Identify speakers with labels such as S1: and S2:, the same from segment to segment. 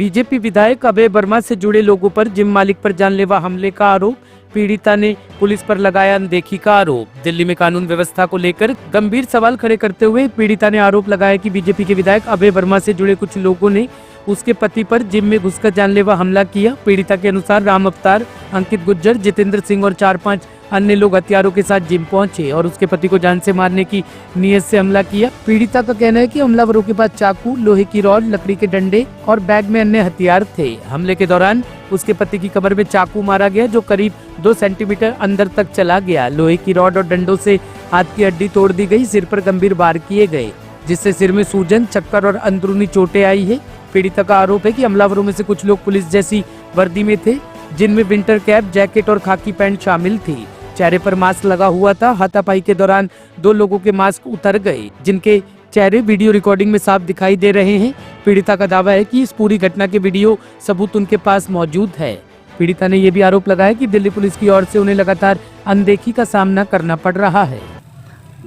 S1: BJP विधायक अभय वर्मा से जुड़े लोगों पर जिम मालिक पर जानलेवा हमले का आरोप, पीड़िता ने पुलिस पर लगाया अनदेखी का आरोप। दिल्ली में कानून व्यवस्था को लेकर गंभीर सवाल खड़े करते हुए पीड़िता ने आरोप लगाया कि बीजेपी के विधायक अभय वर्मा से जुड़े कुछ लोगों ने उसके पति पर जिम में घुसकर जानलेवा हमला किया। पीड़िता के अनुसार राम अवतार, अंकित गुज्जर, जितेंद्र सिंह और 4-5 अन्य लोग हथियारों के साथ जिम पहुंचे और उसके पति को जान से मारने की नीयत से हमला किया। पीड़िता का कहना है कि हमलावरों के पास चाकू, लोहे की रॉड, लकड़ी के डंडे और बैग में अन्य हथियार थे। हमले के दौरान उसके पति की कमर में चाकू मारा गया जो करीब 2 सेंटीमीटर अंदर तक चला गया। लोहे की रॉड और डंडों से हाथ की हड्डी तोड़ दी गई। सिर पर गंभीर वार किए गए जिससे सिर में सूजन, चक्कर और अंदरूनी चोटें आई है। पीड़िता का आरोप है कि हमलावरों में से कुछ लोग पुलिस जैसी वर्दी में थे जिनमें विंटर कैप, जैकेट और खाकी पैंट शामिल थी। चेहरे पर मास्क लगा हुआ था। हाथापाई के दौरान 2 लोगों के मास्क उतर गए जिनके चेहरे वीडियो रिकॉर्डिंग में साफ दिखाई दे रहे हैं। पीड़िता का दावा है कि इस पूरी घटना के वीडियो सबूत उनके पास मौजूद है। पीड़िता ने यह भी आरोप लगाया कि दिल्ली पुलिस की ओर से उन्हें लगातार अनदेखी का सामना करना पड़ रहा है।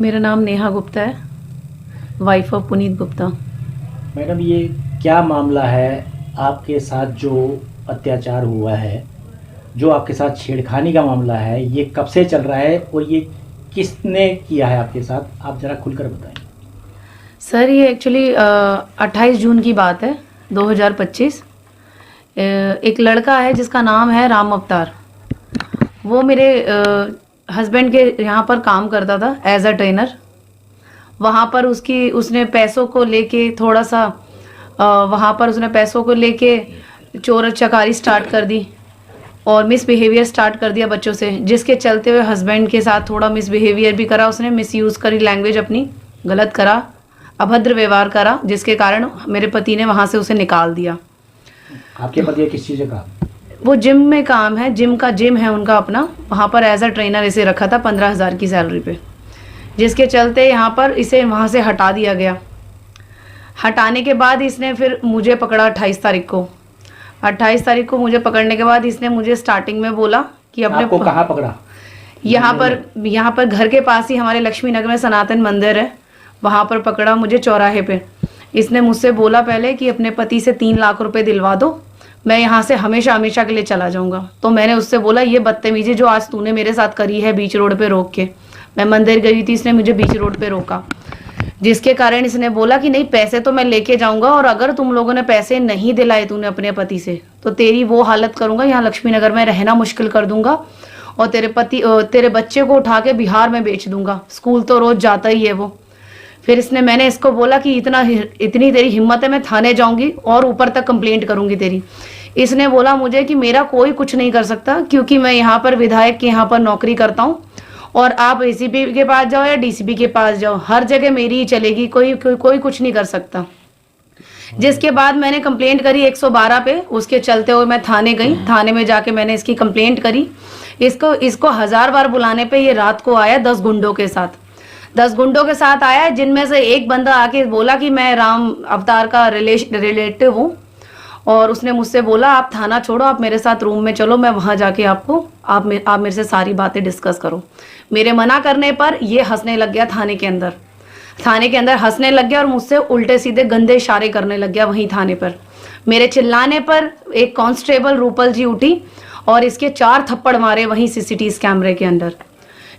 S2: मेरा नाम नेहा गुप्ता है, wife of Puneet Gupta.
S3: Madam, ये क्या मामला है आपके साथ जो अत्याचार हुआ है, जो आपके साथ छेड़खानी का मामला है, ये कब से चल रहा है और ये किसने किया है आपके साथ? आप ज़रा खुलकर बताएं।
S2: सर, ये एक्चुअली 28 जून की बात है 2025। एक लड़का है जिसका नाम है राम अवतार। वो मेरे हस्बैंड के यहाँ पर काम करता था एज अ ट्रेनर। वहाँ पर उसने पैसों को लेके थोड़ा सा वहाँ पर उसने पैसों को लेके चोर चकारी स्टार्ट कर दी और मिसबिहेवियर स्टार्ट कर दिया बच्चों से, जिसके चलते हुए हस्बैंड के साथ थोड़ा मिसबिहेवियर भी करा। उसने मिसयूज़ करी लैंग्वेज अपनी, गलत करा, अभद्र व्यवहार करा, जिसके कारण मेरे पति ने वहाँ से उसे निकाल दिया।
S3: आपके पति किस चीज़ का?
S2: वो जिम में काम है, जिम है उनका अपना। वहाँ पर एज अ ट्रेनर इसे रखा था 15,000 की सैलरी पे, जिसके चलते यहाँ पर इसे वहाँ से हटा दिया गया। हटाने के बाद इसने फिर मुझे पकड़ा 28 तारीख को। 28 तारीख को मुझे पकड़ने के बाद इसने मुझे स्टार्टिंग में बोला कि अपने
S3: आपको कहाँ पकड़ा?
S2: यहाँ पर घर के पास ही हमारे लक्ष्मी नगर में सनातन मंदिर है, वहाँ पर पकड़ा मुझे चौराहे पे। इसने मुझसे बोला पहले कि अपने पति से 3 लाख रुपए दिलवा दो, मैं यहाँ से हमेशा हमेशा के लिए चला जाऊँगा। तो मैंने उससे बोला, ये बदतमीजी जो आज तूने मेरे साथ करी है बीच रोड पे रोक के, मैं मंदिर गई थी, इसने मुझे बीच रोड पे रोका, जिसके कारण इसने बोला कि नहीं, पैसे तो मैं लेके जाऊंगा और अगर तुम लोगों ने पैसे नहीं दिलाए तूने अपने पति से तो तेरी वो हालत करूंगा, यहाँ लक्ष्मी नगर में रहना मुश्किल कर दूंगा और तेरे बच्चे को उठा के बिहार में बेच दूंगा, स्कूल तो रोज जाता ही है वो। फिर मैंने इसको बोला कि इतनी तेरी हिम्मत है, मैं थाने जाऊंगी और ऊपर तक कंप्लेंट करूंगी तेरी। इसने बोला मुझे कि मेरा कोई कुछ नहीं कर सकता क्योंकि मैं यहाँ पर विधायक के यहाँ पर नौकरी करता हूँ और आप एसीपी के पास जाओ या डीसीपी के पास जाओ, हर जगह मेरी ही चलेगी, कोई कुछ नहीं कर सकता। जिसके बाद मैंने कंप्लेंट करी 112 पे। उसके चलते हुए मैं थाने गई। थाने में जाके मैंने इसकी कंप्लेंट करी। इसको 1000 बार बुलाने पे ये रात को आया 10 गुंडों के साथ। 10 गुंडों के साथ आया, जिनमें से एक बंदा आके बोला कि मैं राम अवतार का रिलेटिव हूँ और उसने मुझसे बोला आप थाना छोड़ो, आप मेरे साथ रूम में चलो, मैं वहाँ जाके आप मेरे से सारी बातें डिस्कस करो। मेरे मना करने पर ये हंसने लग गया थाने के अंदर हंसने लग गया और मुझसे उल्टे सीधे गंदे इशारे करने लग गया वहीं थाने पर। मेरे चिल्लाने पर एक कांस्टेबल रूपल जी उठी और इसके 4 थप्पड़ मारे वहीं सीसीटीवी कैमरे के अंदर,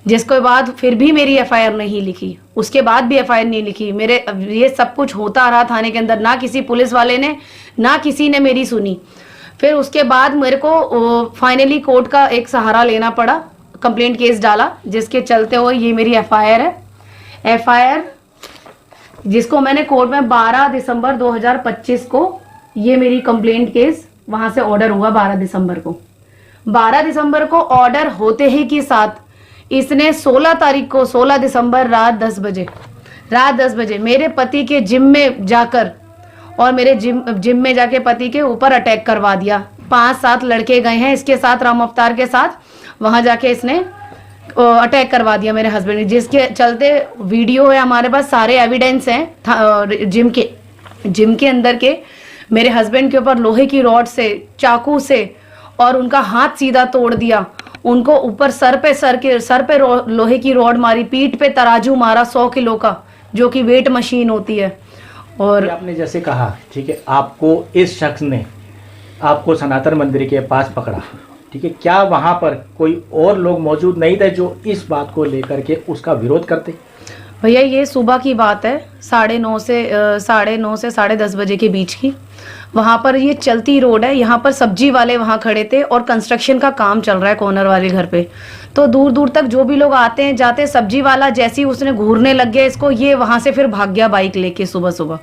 S2: जिसके बाद फिर भी मेरी एफआईआर नहीं लिखी। उसके बाद भी एफआईआर नहीं लिखी। मेरे ये सब कुछ होता रहा थाने के अंदर, ना किसी पुलिस वाले ने ना किसी ने मेरी सुनी। फिर उसके बाद मेरे को फाइनली कोर्ट का एक सहारा लेना पड़ा, कंप्लेंट केस डाला, जिसके चलते हुए ये मेरी एफआईआर है। एफआईआर जिसको मैंने कोर्ट में 12 दिसंबर 2025 को, ये मेरी कंप्लेंट केस वहां से ऑर्डर हुआ 12 दिसंबर को। 12 दिसंबर को ऑर्डर होते ही के साथ इसने 16 दिसंबर रात 10 बजे मेरे पति के जिम में जाकर और मेरे जिम में जाके पति के ऊपर अटैक करवा दिया। 5-7 लड़के गए हैं इसके साथ, राम अवतार के साथ, वहां जाके इसने अटैक करवा दिया मेरे हस्बैंड, जिसके चलते वीडियो है हमारे पास, सारे एविडेंस हैं जिम के अंदर के। मेरे हस्बैंड के ऊपर लोहे की रॉड से, चाकू से और उनका हाथ सीधा तोड़ दिया। उनको ऊपर सर पे लोहे की रॉड मारी, पीठ पे तराजू मारा 100 किलो का, जो कि वेट मशीन होती है। और
S3: आपने जैसे कहा, ठीक है, आपको इस शख्स ने आपको सनातन मंदिर के पास पकड़ा, ठीक है, क्या वहाँ पर कोई और लोग मौजूद नहीं थे जो इस बात को लेकर के उसका विरोध करते?
S2: भैया ये सुबह की बात है, 9:30 से 10:30 बजे के बीच की। वहाँ पर ये चलती रोड है, यहाँ पर सब्जी वाले वहाँ खड़े थे और कंस्ट्रक्शन का काम चल रहा है कॉर्नर वाले घर पे। तो दूर दूर तक जो भी लोग आते हैं जाते हैं, सब्जी वाला जैसे ही उसने घूरने लग गया इसको, ये वहाँ से फिर भाग गया बाइक लेके। सुबह सुबह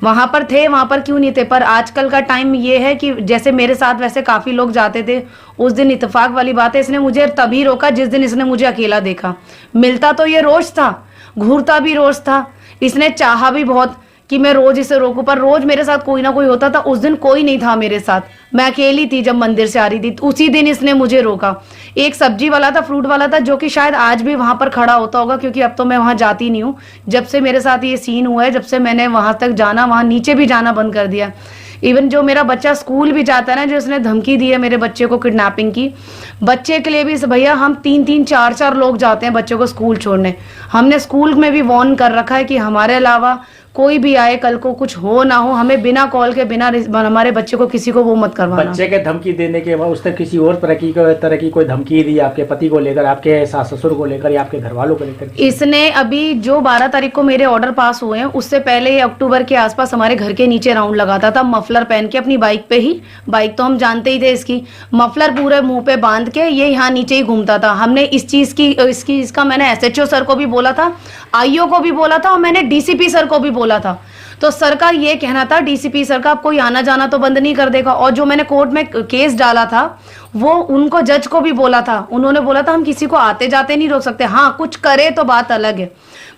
S2: वहाँ पर थे, वहाँ पर क्यों नहीं थे, पर आजकल का टाइम ये है कि जैसे मेरे साथ वैसे काफ़ी लोग जाते थे। उस दिन इत्तेफाक वाली बात है, इसने मुझे तभी रोका जिस दिन इसने मुझे अकेला देखा। मिलता तो ये रोज था, घूरता भी रोज था, इसने चाहा भी बहुत कि मैं रोज इसे रोकूं, पर रोज मेरे साथ कोई ना कोई होता था। उस दिन कोई नहीं था मेरे साथ, मैं अकेली थी जब मंदिर से आ रही थी। उसी दिन इसने मुझे रोका। एक सब्जी वाला था, फ्रूट वाला था, जो कि शायद आज भी वहां पर खड़ा होता होगा, क्योंकि अब तो मैं वहां जाती नहीं हूँ। जब से मेरे साथ ये सीन हुआ है, जब से मैंने वहां तक जाना, वहां नीचे भी जाना बंद कर दिया। इवन जो मेरा बच्चा स्कूल भी जाता है ना, जो उसने धमकी दी है मेरे बच्चे को किडनैपिंग की, बच्चे के लिए भी भैया हम 3-3 4-4 लोग जाते हैं बच्चों को स्कूल छोड़ने। हमने स्कूल में भी वार्न कर रखा है कि हमारे अलावा कोई भी आए, कल को कुछ हो ना हो, हमें बिना कॉल के, बिना हमारे बच्चे को किसी को वो मत करवाना।
S3: बच्चे के धमकी देने के बाद उसने किसी और तरह की कोई धमकी दी आपके पति को लेकर, आपके सास ससुर को लेकर या आपके घर वालों को लेकर?
S2: इसने अभी जो 12 तारीख को मेरे ऑर्डर पास हुए हैं, उससे पहले ये अक्टूबर के आसपास हमारे घर के नीचे राउंड लगाता था, मफलर पहन के अपनी बाइक पे ही। बाइक तो हम जानते ही थे इसकी, मफलर पूरे मुंह पे बांध के ये यहाँ नीचे ही घूमता था। हमने इस चीज की इसका मैंने SHO सर को भी बोला था, IO को भी बोला था, और मैंने DCP सर को भी बोला था। तो सर का ये कहना था, DCP सर का, आप कोई आना जाना तो बंद नहीं कर देगा। और जो मैंने कोर्ट में केस डाला था, वो उनको जज को भी बोला था, उन्होंने बोला था हम किसी को आते जाते नहीं रोक सकते, हाँ कुछ करे तो बात अलग है।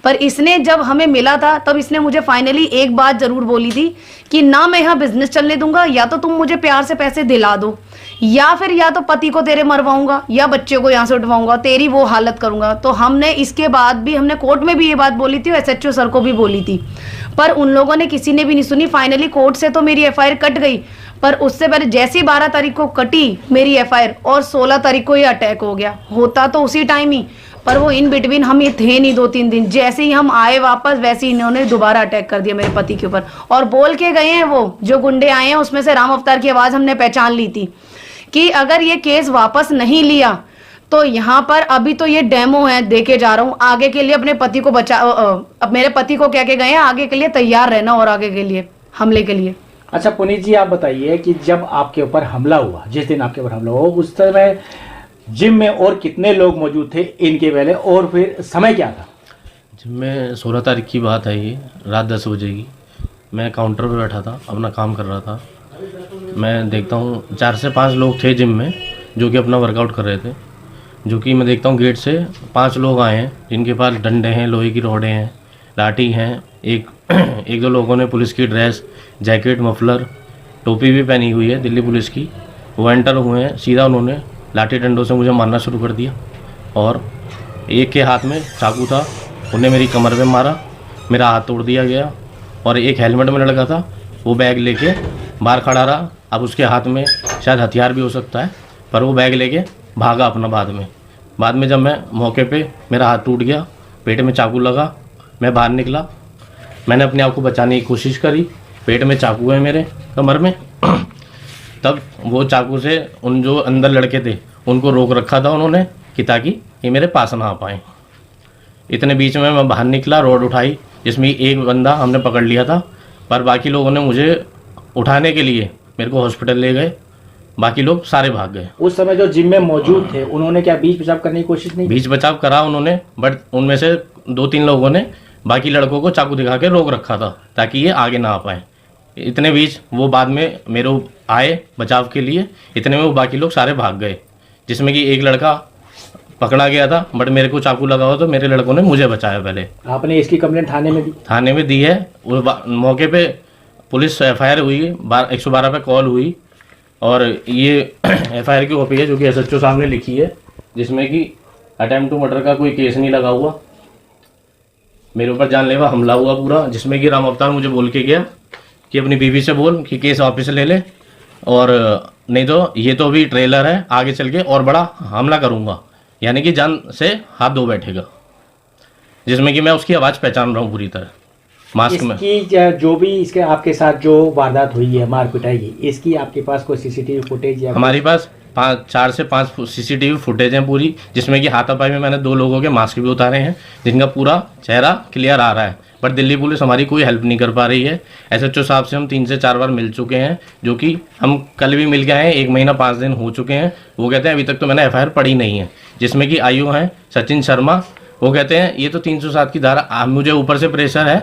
S2: पर इसने जब हमें मिला था, तब इसने मुझे फाइनली एक बात जरूर बोली थी कि ना मैं यहाँ बिजनेस चलने दूंगा, या तो तुम मुझे प्यार से पैसे दिला दो, या फिर या तो पति को तेरे मरवाऊंगा या बच्चे को यहाँ से उठवाऊंगा, तेरी वो हालत करूंगा। तो हमने इसके बाद भी, हमने कोर्ट में भी ये बात बोली थी और SHO सर को भी बोली थी, पर उन लोगों ने किसी ने भी नहीं सुनी। फाइनली कोर्ट से तो मेरी FIR कट गई, पर उससे पहले जैसे ही 12 तारीख को कटी मेरी FIR, और 16 तारीख को ये अटैक हो गया। होता तो उसी टाइम ही, पर वो इन बिटवीन हम ये थे नहीं 2-3 दिन। जैसे ही हम आए वापस, वैसे ही इन्होंने दोबारा अटैक कर दिया मेरे पति के ऊपर, और बोल के गए हैं, वो जो गुंडे आए हैं उसमें से राम अवतार की आवाज हमने पहचान ली थी कि अगर ये केस वापस नहीं लिया तो यहाँ पर, अभी तो ये डेमो है, देके जा रहा हूँ, आगे के लिए अपने पति को अब मेरे पति को कह के गए हैं आगे के लिए तैयार रहना, और आगे के लिए हमले के लिए।
S3: अच्छा पुनीत जी, आप बताइए कि जब आपके ऊपर हमला हुआ, जिस दिन आपके ऊपर हमला हुआ, उस समय जिम में और कितने लोग मौजूद थे इनके पहले, और फिर समय क्या था?
S4: जिम में 16 तारीख की बात है, ये रात 10 बजे की। मैं काउंटर पर बैठा था, अपना काम कर रहा था। मैं देखता हूँ 4 से 5 लोग थे जिम में, जो कि अपना वर्कआउट कर रहे थे। जो कि मैं देखता हूँ गेट से 5 लोग आए हैं, जिनके पास डंडे हैं, लोहे की रॉडें हैं, लाठी हैं। एक दो लोगों ने पुलिस की ड्रेस, जैकेट, मफलर, टोपी भी पहनी हुई है दिल्ली पुलिस की। वो एंटर हुए हैं, सीधा उन्होंने लाठी डंडों से मुझे मारना शुरू कर दिया। और एक के हाथ में चाकू था, उन्हें मेरी कमर पे मारा, मेरा हाथ तोड़ दिया गया। और एक हेलमेट में लड़का था, वो बैग लेके बाहर खड़ा रहा। अब उसके हाथ में शायद हथियार भी हो सकता है, पर वो बैग लेके भागा अपना। बाद में जब मैं मौके पे, मेरा हाथ टूट गया, पेट में चाकू लगा, मैं बाहर निकला। मैंने अपने आप को बचाने की कोशिश करी, पेट में चाकू है मेरे कमर में। तब वो चाकू से उन जो अंदर लड़के थे उनको रोक रखा था उन्होंने, कि ताकि ये मेरे पास ना आ पाए। इतने बीच में मैं बाहर निकला, रोड उठाई, जिसमें एक बंदा हमने पकड़ लिया था, पर बाकी लोगों ने मुझे उठाने के लिए मेरे को हॉस्पिटल ले गए। बाकी लोग सारे भाग गए।
S3: उस समय जो जिम में मौजूद थे उन्होंने क्या बीच बचाव करने की कोशिश नहीं?
S4: बीच बचाव करा उन्होंने, बट उनमें से 2-3 लोगों ने बाकी लड़कों को चाकू दिखा के रोक रखा था, ताकि ये आगे ना आ पाए। इतने बीच वो बाद में मेरे आए बचाव के लिए, इतने में वो बाकी लोग सारे भाग गए, जिसमें कि एक लड़का पकड़ा गया था, बट मेरे को चाकू लगा हुआ, तो मेरे लड़कों ने मुझे बचाया। पहले
S3: आपने इसकी कंप्लेंट थाने में दी?
S4: थाने में दी है। वो मौके पे पुलिस FIR हुई, 112 पे कॉल हुई, और ये FIR की कॉपी है जो कि SHO साहब ने लिखी है, जिसमें कि अटेम्प्ट टू मर्डर का कोई केस नहीं लगा हुआ। मेरे ऊपर जानलेवा हमला हुआ पूरा, जिसमें कि राम अवतार मुझे बोल के गया कि अपनी बीवी से बोल कि केस वापस ले ले, और नहीं तो ये तो अभी ट्रेलर है, आगे चल के और बड़ा हमला करूँगा, यानी कि जान से हाथ धो बैठेगा। जिसमें कि मैं उसकी आवाज़ पहचान रहा हूँ पूरी तरह। मास्क में।
S3: इसकी जो भी इसके आपके साथ जो वारदात हुई है मार पिटाई की, इसकी आपके पास कोई सीसीटीवी फुटेज या
S4: हमारे पास 4 से 5 सीसीटीवी फुटेज हैं पूरी, जिसमें कि हाथापाई में मैंने 2 लोगों के मास्क भी उतारे हैं जिनका पूरा चेहरा क्लियर आ रहा है। बट दिल्ली पुलिस हमारी कोई हेल्प नहीं कर पा रही है। एसएचओ साहब से हम 3 से 4 बार मिल चुके हैं, जो कि हम कल भी मिल के आए हैं, 1 महीना 5 दिन हो चुके हैं। वो कहते हैं अभी तक तो मैंने एफआईआर पढ़ी नहीं है, जिसमें कि आईओ हैं सचिन शर्मा। वो कहते हैं ये तो 307 की धारा, मुझे ऊपर से प्रेशर है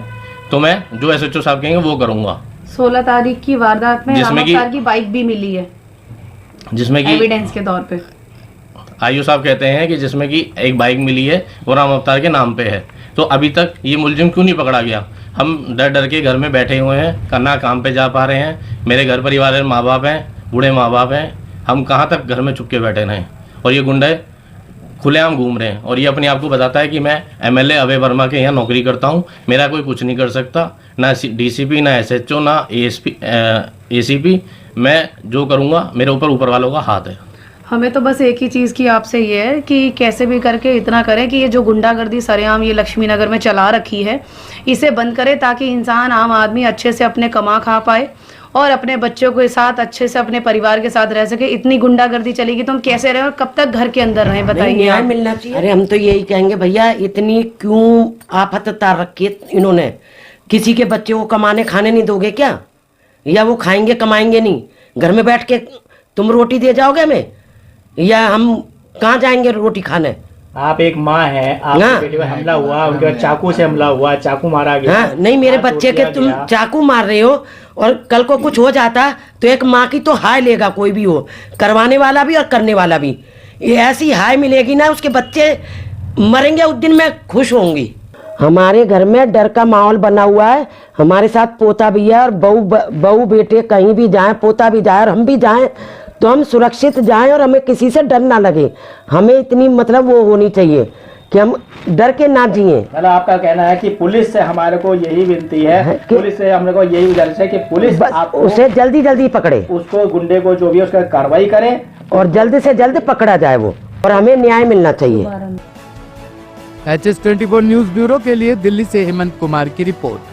S4: तो मैं जो एसएचओ साहब कहेंगे वो करूँगा।
S2: 16 तारीख की वारदात में
S4: जिसमें
S2: राम
S4: कि-
S2: अवतार की बाइक भी मिली है
S4: जिसमें कि
S2: एविडेंस के तौर पे।
S4: आईओ साहब कहते हैं कि जिसमें कि एक बाइक मिली है वो राम अवतार के नाम पे है। तो अभी तक ये मुलजिम क्यों नहीं पकड़ा गया? हम डर डर के घर में बैठे हुए हैं, ना काम पे जा पा रहे हैं। मेरे घर परिवार में माँ बाप हैं, बूढ़े माँ बाप हैं, हम कहाँ तक घर में चुप के बैठे रहें? और ये गुंडे खुलेआम घूम रहे हैं। और ये अपने आप को बताता है कि मैं एमएलए अभय वर्मा के यहाँ नौकरी करता हूँ, मेरा कोई कुछ नहीं कर सकता, ना डीसीपी, ना एसएचओ, ना एसीपी। मैं जो करूँगा मेरे ऊपर वालों का हाथ है।
S2: हमें तो बस एक ही चीज़ की आपसे ये है कि कैसे भी करके इतना करें कि ये जो गुंडागर्दी सरेआम ये लक्ष्मी नगर में चला रखी है, इसे बंद करें ताकि इंसान, आम आदमी अच्छे से अपने कमा खा पाए और अपने बच्चों के साथ अच्छे से अपने परिवार के साथ रह सके। इतनी गुंडागर्दी चलेगी तो हम कैसे रहें और कब तक घर के अंदर रहें, बताइए
S5: न्याय
S2: आप।
S5: मिलना चाहिए। अरे हम तो यही कहेंगे भैया, इतनी क्यों आफत तार रखी है इन्होंने? किसी के बच्चे को कमाने खाने नहीं दोगे क्या? या वो खाएंगे कमाएंगे नहीं? घर में बैठ के तुम रोटी दे जाओगे हमें, या हम कहाँ जाएंगे रोटी खाने?
S3: आप एक माँ है, आपके
S5: हाँ।
S3: बेटे पर हमला हुआ, उनके बाद चाकू से हमला हुआ, चाकू मारा गया।
S5: हाँ, नहीं मेरे
S3: हाथ
S5: बच्चे
S3: तोड़
S5: के
S3: दिया
S5: तुम
S3: गया।
S5: चाकू मार रहे हो, और कल को कुछ हो जाता तो एक माँ की तो हाय लेगा कोई भी हो, करवाने वाला भी और करने वाला भी। ये ऐसी हाय मिलेगी ना, उसके बच्चे मरेंगे उस दिन मैं खुश होंगी। हमारे घर में डर का माहौल बना हुआ है। हमारे साथ पोता भी है, और बहू बेटे कहीं भी जाएं, पोता भी जाए और हम भी जाएं तो हम सुरक्षित जाएं और हमें किसी से डर ना लगे। हमें इतनी मतलब वो होनी चाहिए कि हम डर के ना जिए।
S3: मतलब आपका कहना है कि पुलिस से हमारे को यही विनती है, पुलिस से हमने को यही गुजारिश है कि पुलिस आपको
S5: उसे जल्दी जल्दी पकड़े,
S3: उसको गुंडे को जो भी उसका कार्रवाई करे
S5: और जल्द से जल्द पकड़ा जाए वो, और हमें न्याय मिलना चाहिए।
S1: HS24 न्यूज ब्यूरो के लिए दिल्ली से हेमंत कुमार की रिपोर्ट।